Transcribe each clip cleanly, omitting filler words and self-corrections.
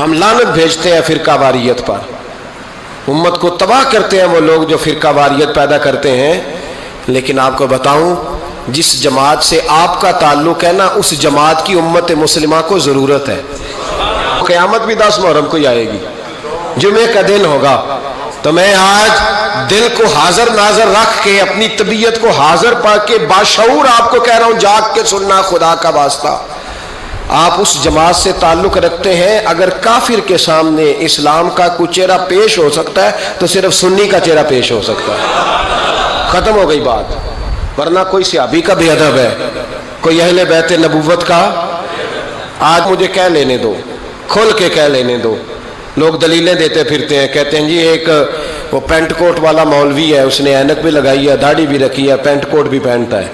ہم لعنت بھیجتے ہیں فرقہ واریت پر، امت کو تباہ کرتے ہیں وہ لوگ جو فرقہ واریت پیدا کرتے ہیں۔ لیکن آپ کو بتاؤں، جس جماعت سے آپ کا تعلق ہے نا، اس جماعت کی امت مسلمہ کو ضرورت ہے۔ قیامت بھی 10 محرم کو ہی آئے گی، جمعے کا دن ہوگا، تو میں آج دل کو حاضر ناظر رکھ کے، اپنی طبیعت کو حاضر پا کے باشعور آپ کو کہہ رہا ہوں، جاگ کے سننا خدا کا واسطہ۔ آپ اس جماعت سے تعلق رکھتے ہیں، اگر کافر کے سامنے اسلام کا کوئی چہرہ پیش ہو سکتا ہے تو صرف سنی کا چہرہ پیش ہو سکتا ہے، ختم ہو گئی بات۔ ورنہ کوئی صحابی کا بے ادب ہے، کوئی اہل بیت نبوت کا، آج مجھے کہہ لینے دو، کھول کے کہہ لینے دو۔ لوگ دلیلیں دیتے پھرتے ہیں، کہتے ہیں جی ایک وہ پینٹ کوٹ والا مولوی ہے، اس نے اینک بھی لگائی ہے، داڑھی بھی رکھی ہے، پینٹ کوٹ بھی پہنتا ہے،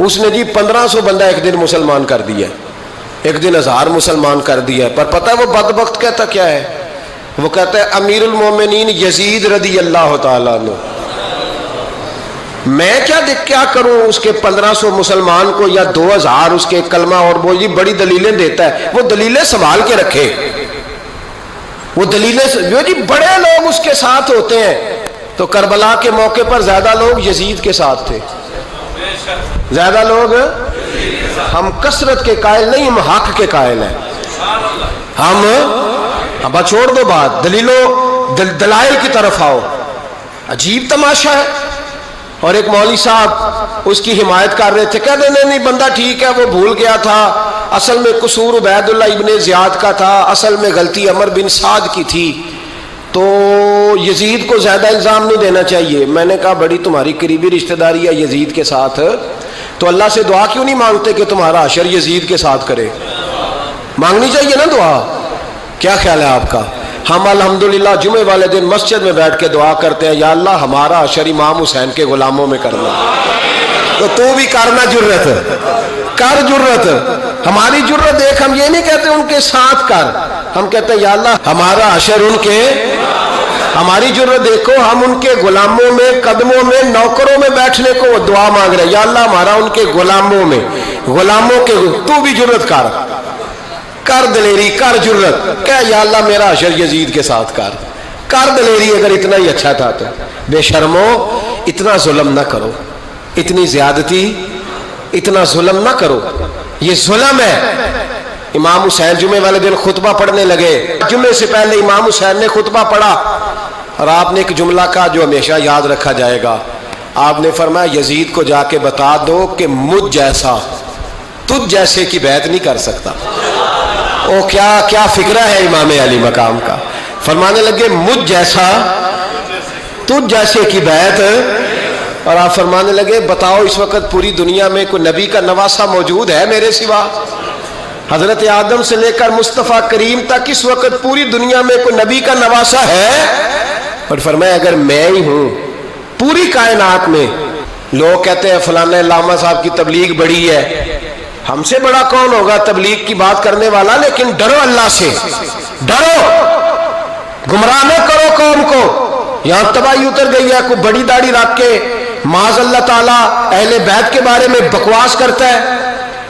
اس نے جی 1500 بندہ ایک دن مسلمان کر دیا، ایک دن 1000 مسلمان کر دیا۔ پر پتہ ہے وہ بدبخت کہتا کیا ہے؟ وہ کہتا ہے امیر المومنین یزید رضی اللہ تعالیٰ عنہ، میں کیا کروں اس کے 1500 مسلمان کو یا 2000 اس کے کلمہ، اور وہ یہ بڑی دلیلیں دیتا ہے۔ وہ دلیلیں سنبھال کے رکھے، وہ دلیلیں جو جی بڑے لوگ اس کے ساتھ ہوتے ہیں۔ تو کربلا کے موقع پر زیادہ لوگ یزید کے ساتھ تھے، زیادہ لوگ، ہم کثرت کے قائل نہیں، ہم حق کے قائل ہیں۔ ہم اب چھوڑ دو بات، دلائل کی طرف آؤ۔ عجیب تماشا ہے۔ اور ایک مولوی صاحب اس کی حمایت کر رہے تھے، کہتے نہیں بندہ ٹھیک ہے، وہ بھول گیا تھا، اصل میں قصور عبید اللہ ابن زیاد کا تھا، اصل میں غلطی عمر بن سعد کی تھی، تو یزید کو زیادہ الزام نہیں دینا چاہیے۔ میں نے کہا بڑی تمہاری قریبی رشتہ داری ہے یزید کے ساتھ، تو اللہ سے دعا کیوں نہیں مانگتے کہ تمہارا حشر یزید کے ساتھ کرے؟ مانگنی چاہیے نا دعا۔ کیا خیال ہے آپ کا؟ ہم الحمدللہ جمعے والے دن مسجد میں بیٹھ کے دعا کرتے ہیں، یا اللہ ہمارا حشر امام حسین کے غلاموں میں کرنا۔ تو بھی کرنا، جرت کر، جرت ہماری جرت دیکھ، ہم یہ نہیں کہتے ان کے ساتھ کر، ہم کہتے ہیں یا اللہ ہمارا حشر ان کے، ہماری جرت دیکھو، ہم ان کے غلاموں میں، قدموں میں، نوکروں میں بیٹھنے کو دعا مانگ رہے ہیں، یا اللہ ہمارا ان کے غلاموں میں، غلاموں کے، تو بھی جرت کر دلیری، کر جرت، کہ یا اللہ میرا حشر یزید کے ساتھ کر دلیری۔ اگر اتنا ہی اچھا تھا تو بے شرمو اتنا ظلم نہ کرو، اتنی زیادتی، اتنا ظلم نہ کرو، یہ ظلم ہے۔ امام حسین جمعے والے دن خطبہ پڑھنے لگے، جمعے سے پہلے امام حسین نے خطبہ پڑھا، اور آپ نے ایک جملہ کہا جو ہمیشہ یاد رکھا جائے گا۔ آپ نے فرمایا یزید کو جا کے بتا دو کہ مجھ جیسا تجھ جیسے کی بیعت نہیں کر سکتا۔ او کیا فکرہ ہے امام علی مقام کا۔ فرمانے لگے مجھ جیسا تجھ جیسے کی بیعت، اور آپ فرمانے لگے بتاؤ اس وقت پوری دنیا میں کوئی نبی کا نواسہ موجود ہے میرے سوا؟ حضرت آدم سے لے کر مصطفیٰ کریم تک اس وقت پوری دنیا میں کوئی نبی کا نواسہ ہے؟ اور فرمایا اگر میں ہی ہوں پوری کائنات میں، لوگ کہتے ہیں فلانا علامہ صاحب کی تبلیغ بڑی ہے، ہم سے بڑا کون ہوگا تبلیغ کی بات کرنے والا؟ لیکن ڈرو اللہ سے، ڈرو، گمراہ نہ کرو قوم کو۔ یہاں تباہی اتر گئی ہے، کوئی بڑی داڑھی رکھ کے معاذ اللہ تعالیٰ اہل بیت کے بارے میں بکواس کرتا ہے،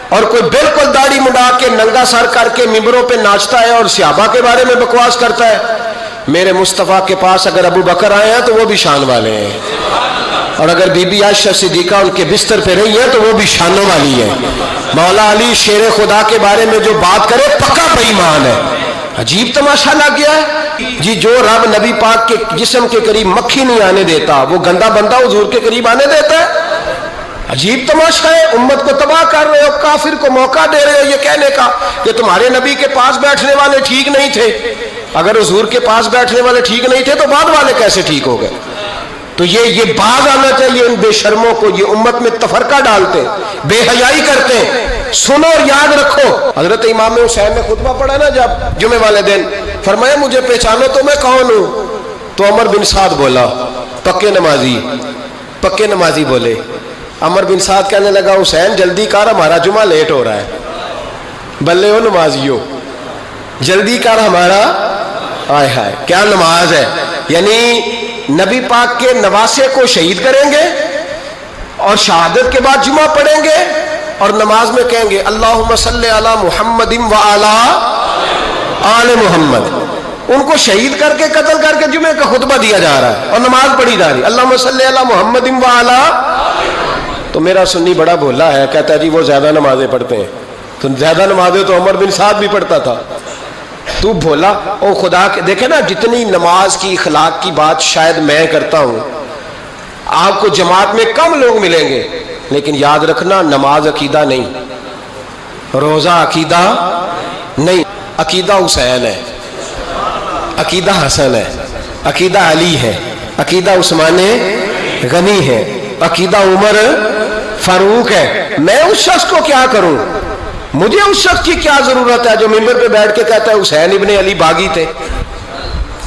اور کوئی بالکل داڑھی مڈا کے ننگا سر کر کے ممبروں پہ ناچتا ہے اور صحابہ کے بارے میں بکواس کرتا ہے۔ میرے مصطفیٰ کے پاس اگر ابو بکر آئے ہیں تو وہ بھی شان والے ہیں، اور اگر بی بی عائشہ صدیقہ ان کے بستر پہ رہی ہے تو وہ بھی شانوں والی ہے۔ مولا علی شیر خدا کے بارے میں جو بات کرے پکا بے ایمان ہے۔ عجیب تماشا لگ گیا ہے جی، جو رب نبی پاک کے جسم کے قریب مکھی نہیں آنے دیتا، وہ گندا بندہ حضور کے قریب آنے دیتا ہے؟ عجیب تماشا ہے، امت کو تباہ کر رہے ہو، کافر کو موقع دے رہے ہو یہ کہنے کا کہ تمہارے نبی کے پاس بیٹھنے والے ٹھیک نہیں تھے۔ اگر حضور کے پاس بیٹھنے والے ٹھیک نہیں تھے تو بعد والے کیسے ٹھیک ہو گئے؟ تو یہ باز آنا چاہیے ان بے شرموں کو، یہ امت میں تفرقہ ڈالتے، بے حیائی کرتے۔ سنو اور یاد رکھو، حضرت امام حسین نے خطبہ پڑھا نا جب جمعے والے دن، فرمایا مجھے پہچانو تو میں کون ہوں؟ تو عمر بن سعد بولا، پکے نمازی بولے۔ عمر بن سعد کہنے لگا حسین جلدی کر، ہمارا جمعہ لیٹ ہو رہا ہے۔ بلے ہو نمازیو، جلدی کر ہمارا، آئے ہائے کیا نماز ہے! یعنی نبی پاک کے نواسے کو شہید کریں گے اور شہادت کے بعد جمعہ پڑھیں گے اور نماز میں کہیں گے اللہم صلی علی محمد و علی، آل محمد. ان کو شہید کر کے قتل کر کے جمعے کا خطبہ دیا جا رہا ہے اور نماز پڑھی جا رہی. اللہم صلی علی محمد وعلی. تو میرا سنی بڑا بھولا ہے، کہتا ہے جی وہ زیادہ نمازیں پڑھتے ہیں. تو زیادہ نمازیں تو عمر بن سعد بھی پڑھتا تھا. تو بھولا او خدا کے. دیکھیں نا جتنی نماز کی اخلاق کی بات شاید میں کرتا ہوں، آپ کو جماعت میں کم لوگ ملیں گے، لیکن یاد رکھنا نماز عقیدہ نہیں، روزہ عقیدہ نہیں. عقیدہ حسین ہے، عقیدہ حسن ہے، عقیدہ علی ہے، عقیدہ عثمان غنی ہے، عقیدہ عمر فاروق ہے. میں اس شخص کو کیا کروں؟ مجھے اس شخص کی کیا ضرورت ہے جو ممبر پہ بیٹھ کے کہتا ہے حسین ابن علی باغی تھے؟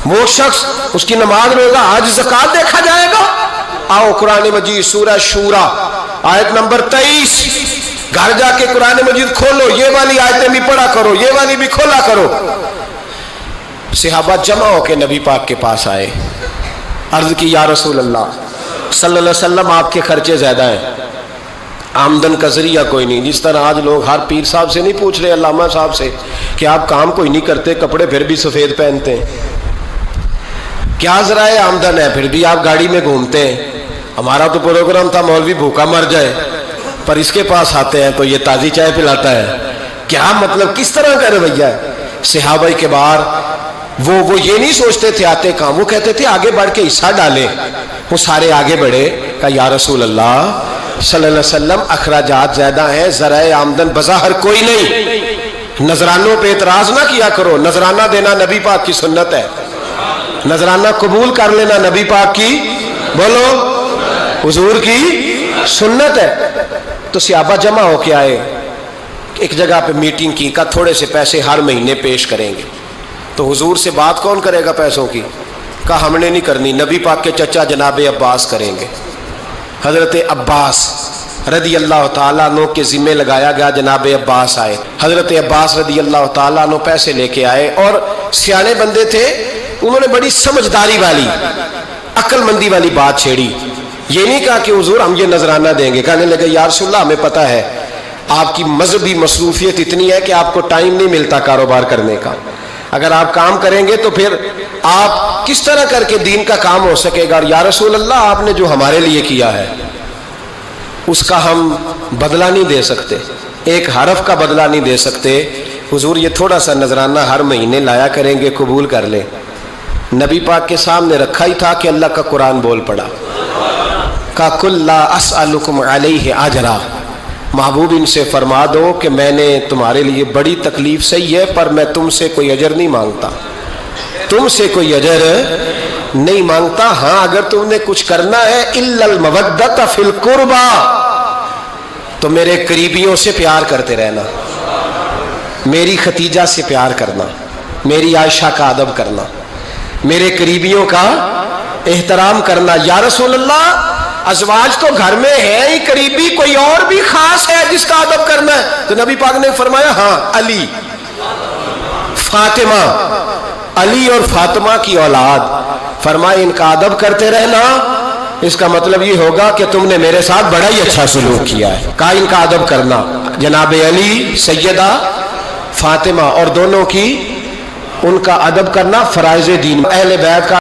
وہ شخص، اس کی نماز روزہ حج زکات دیکھا جائے گا. آؤ قرآن مجید سورہ شورا آیت نمبر 23، گھر جا کے قرآن مجید کھولو، یہ والی آیتیں بھی پڑھا کرو، یہ والی بھی کھولا کرو. صحابہ جمع ہو کے نبی پاک کے پاس آئے، عرض کی یا رسول اللہ صلی اللہ علیہ وسلم آپ کے خرچے زیادہ ہیں، آمدن کا ذریعہ کوئی نہیں. جس طرح آج لوگ ہر پیر صاحب سے نہیں پوچھ رہے، علامہ صاحب سے، کہ آپ کام کوئی نہیں کرتے، کپڑے پھر بھی سفید پہنتے ہیں، کیا ذرائع آمدن ہے، پھر بھی آپ گاڑی میں گھومتے ہیں. ہمارا تو پروگرام تھا مولوی بھوکا مر جائے، پر اس کے پاس آتے ہیں تو یہ تازی چائے پلاتا ہے. کیا مطلب، کس طرح کا رویہ ہے؟ صحابہ کے بار وہ یہ نہیں سوچتے تھے آتے کام، وہ کہتے تھے آگے بڑھ کے حصہ ڈالیں. وہ سارے آگے بڑھے، کہا یا رسول اللہ صلی اللہ علیہ وسلم اخراجات زیادہ ہیں، ذرائع آمدن بظاہر کوئی نہیں. نذرانوں پہ اعتراض نہ کیا کرو، نذرانہ دینا نبی پاک کی سنت ہے، نذرانہ قبول کر لینا نبی پاک کی، بولو، حضور کی سنت ہے. تو صحابہ جمع ہو کے آئے، ایک جگہ پہ میٹنگ کی، کہا تھوڑے سے پیسے ہر مہینے پیش کریں گے. تو حضور سے بات کون کرے گا پیسوں کی؟ کہا ہم نے نہیں کرنی، نبی پاک کے چچا جناب عباس کریں گے. حضرت عباس رضی اللہ تعالیٰ عنہ کے ذمے لگایا گیا. جناب عباس آئے، حضرت عباس رضی اللہ تعالیٰ عنہ پیسے لے کے آئے، اور سیانے بندے تھے، انہوں نے بڑی سمجھداری والی، عقل مندی والی بات چھیڑی. یہ نہیں کہا کہ حضور ہم یہ نذرانہ دیں گے. کہنے لگے یا رسول اللہ ہمیں پتہ ہے آپ کی مذہبی مصروفیت اتنی ہے کہ آپ کو ٹائم نہیں ملتا کاروبار کرنے کا. اگر آپ کام کریں گے تو پھر آپ کس طرح کر کے دین کا کام ہو سکے گا. اور یا رسول اللہ آپ نے جو ہمارے لیے کیا ہے اس کا ہم بدلہ نہیں دے سکتے، ایک حرف کا بدلہ نہیں دے سکتے. حضور یہ تھوڑا سا نذرانہ ہر مہینے لایا کریں گے، قبول کر لیں. نبی پاک کے سامنے رکھا ہی تھا کہ اللہ کا قرآن بول پڑا، کا کل لا اسألکم علیہ اجرا. محبوب ان سے فرما دو کہ میں نے تمہارے لیے بڑی تکلیف سہی ہے، پر میں تم سے کوئی اجر نہیں مانگتا، تم سے کوئی اجر نہیں مانگتا. ہاں اگر تم نے کچھ کرنا ہے الا المودۃ فی القربى، تو میرے قریبیوں سے پیار کرتے رہنا، میری ختیجہ سے پیار کرنا، میری عائشہ کا ادب کرنا، میرے قریبیوں کا احترام کرنا. یا رسول اللہ ازواج تو گھر میں ہے ہی، قریبی کوئی اور بھی خاص ہے جس کا ادب کرنا ہے؟ تو نبی پاک نے فرمایا ہاں علی، فاطمہ، علی اور فاطمہ کی اولاد. فرمایا ان کا ادب کرتے رہنا، اس کا مطلب یہ ہوگا کہ تم نے میرے ساتھ بڑا ہی اچھا سلوک کیا ہے. کہا ان کا ادب کرنا، جناب علی، سیدہ فاطمہ، اور دونوں کی ان کا ادب کرنا فرائض دین. اہل بیت کا